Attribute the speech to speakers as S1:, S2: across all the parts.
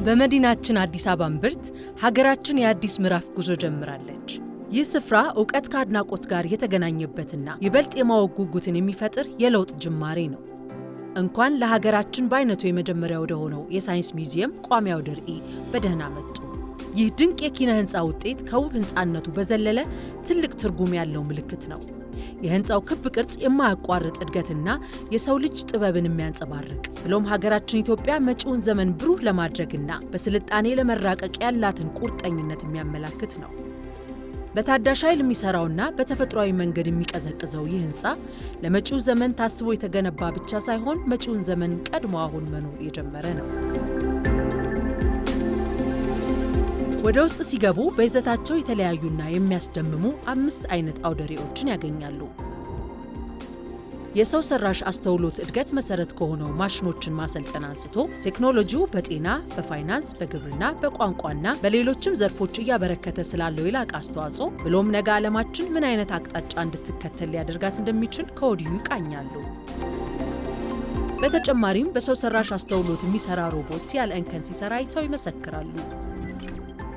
S1: በመዲናችን አዲስ አበባ እምብርት ሀገራችን የአዲስ ምዕራፍ ጉዞ ጀምራለች። ይህ ስፍራ ዕውቀት ከአድናቆት ጋር የተገናኘበትና ይበልጥ የማወቅ ጉጉትን የሚፈጥር የለውጥ ጅማሬ ነው። እንኳን ለሀገራችን በአይነቱ የመጀመሪያ ወደ ሆነው የሳይንስ ሚውዚየም ቋሚ አውደ ርዕይ በደህና መጡ። ይህ ድንቅ የኪነ ህንፃ ውጤት ከውብ ህንፃነቱ በዘለለ ትልቅ ትርጉም ያለው ምልክት ነው። የህንፃው ክብ ቅርጽ የማያቋርጥ እድገትና የሰው ልጅ ጥበብን የሚያንጸባርቅ ብሎም ሀገራችን ኢትዮጵያ መጪውን ዘመን ብሩህ ለማድረግና በስልጣኔ ለመራቀቅ ያላትን ቁርጠኝነት የሚያመላክት ነው። በታዳሽ ኃይል የሚሰራውና በተፈጥሯዊ መንገድ የሚቀዘቅዘው ይህ ህንፃ ለመጪው ዘመን ታስቦ የተገነባ ብቻ ሳይሆን መጪውን ዘመን ቀድሞ አሁን መኖር የጀመረ ነው። ወደ ውስጥ ሲገቡ በይዘታቸው የተለያዩና የሚያስደምሙ 5 አይነት አውደ ርዕዮችን ያገኛሉ። የሰው ሰራሽ አስተውሎት እድገት መሰረት ከሆነው ማሽኖችን ማሰልጠን አንስቶ ቴክኖሎጂው በጤና፣ በፋይናንስ፣ በግብርና፣ በቋንቋና በሌሎችም ዘርፎች እያበረከተ ስላለው የላቀ አስተዋጽኦ ብሎም ነገ ዓለማችን ምን አይነት አቅጣጫ እንድትከተል ሊያደርጋት እንደሚችል ከወዲሁ ይቃኛሉ። በተጨማሪም በሰው ሰራሽ አስተውሎት የሚሰራ ሮቦት ያለ እንከን ሲሰራ አይተው ይመሰክራሉ።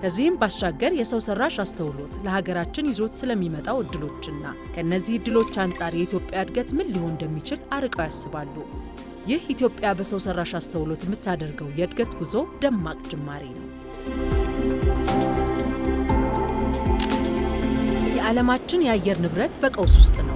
S1: ከዚህም ባሻገር የሰው ሰራሽ አስተውሎት ለሀገራችን ይዞት ስለሚመጣው እድሎችና ከነዚህ እድሎች አንጻር የኢትዮጵያ እድገት ምን ሊሆን እንደሚችል አርቀው ያስባሉ። ይህ ኢትዮጵያ በሰው ሰራሽ አስተውሎት የምታደርገው የእድገት ጉዞ ደማቅ ጅማሬ ነው። የዓለማችን የአየር ንብረት በቀውስ ውስጥ ነው።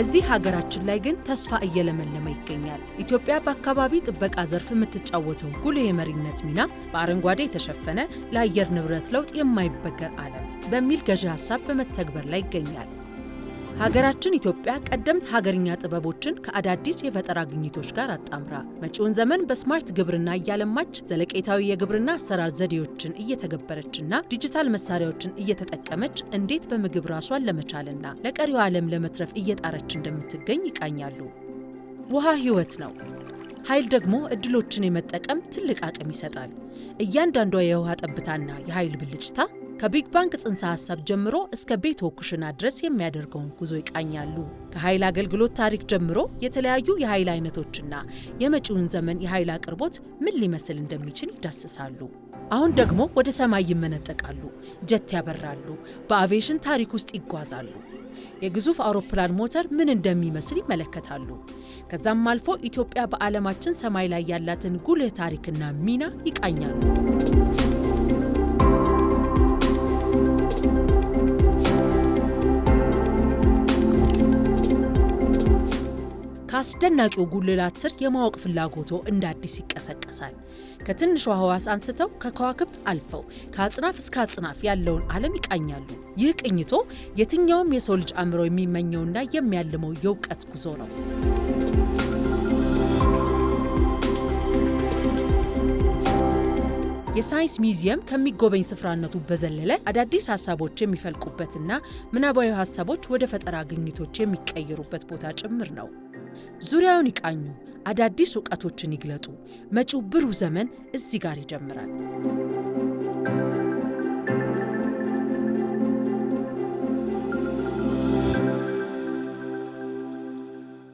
S1: እዚህ ሀገራችን ላይ ግን ተስፋ እየለመለመ ይገኛል። ኢትዮጵያ በአካባቢ ጥበቃ ዘርፍ የምትጫወተው ጉልህ የመሪነት ሚና በአረንጓዴ የተሸፈነ ለአየር ንብረት ለውጥ የማይበገር ዓለም በሚል ገዢ ሀሳብ በመተግበር ላይ ይገኛል። ሀገራችን ኢትዮጵያ ቀደምት ሀገርኛ ጥበቦችን ከአዳዲስ የፈጠራ ግኝቶች ጋር አጣምራ መጪውን ዘመን በስማርት ግብርና እያለማች ዘለቄታዊ የግብርና አሰራር ዘዴዎችን እየተገበረችና ዲጂታል መሳሪያዎችን እየተጠቀመች እንዴት በምግብ ራሷን ለመቻልና ለቀሪው ዓለም ለመትረፍ እየጣረች እንደምትገኝ ይቃኛሉ። ውሃ ሕይወት ነው። ኃይል ደግሞ እድሎችን የመጠቀም ትልቅ አቅም ይሰጣል። እያንዳንዷ የውሃ ጠብታና የኃይል ብልጭታ ከቢግ ባንግ ጽንሰ ሐሳብ ጀምሮ እስከ ቤትዎ ኩሽና ድረስ የሚያደርገውን ጉዞ ይቃኛሉ። ከኃይል አገልግሎት ታሪክ ጀምሮ የተለያዩ የኃይል አይነቶችና የመጪውን ዘመን የኃይል አቅርቦት ምን ሊመስል እንደሚችል ይዳስሳሉ። አሁን ደግሞ ወደ ሰማይ ይመነጠቃሉ፣ ጀት ያበራሉ፣ በአቪዬሽን ታሪክ ውስጥ ይጓዛሉ። የግዙፍ አውሮፕላን ሞተር ምን እንደሚመስል ይመለከታሉ። ከዛም አልፎ ኢትዮጵያ በዓለማችን ሰማይ ላይ ያላትን ጉልህ ታሪክና ሚና ይቃኛሉ። ከአስደናቂው ጉልላት ስር የማወቅ ፍላጎቶ እንደ አዲስ ይቀሰቀሳል። ከትንሿ ህዋስ አንስተው ከከዋክብት አልፈው ከአጽናፍ እስከ አጽናፍ ያለውን ዓለም ይቃኛሉ። ይህ ቅኝቶ የትኛውም የሰው ልጅ አእምሮ የሚመኘውና የሚያልመው የእውቀት ጉዞ ነው። የሳይንስ ሚውዚየም ከሚጎበኝ ስፍራነቱ በዘለለ አዳዲስ ሀሳቦች የሚፈልቁበትና ምናባዊ ሀሳቦች ወደ ፈጠራ ግኝቶች የሚቀየሩበት ቦታ ጭምር ነው። ዙሪያውን ይቃኙ፣ አዳዲስ እውቀቶችን ይግለጡ። መጪው ብሩህ ዘመን እዚህ ጋር ይጀምራል።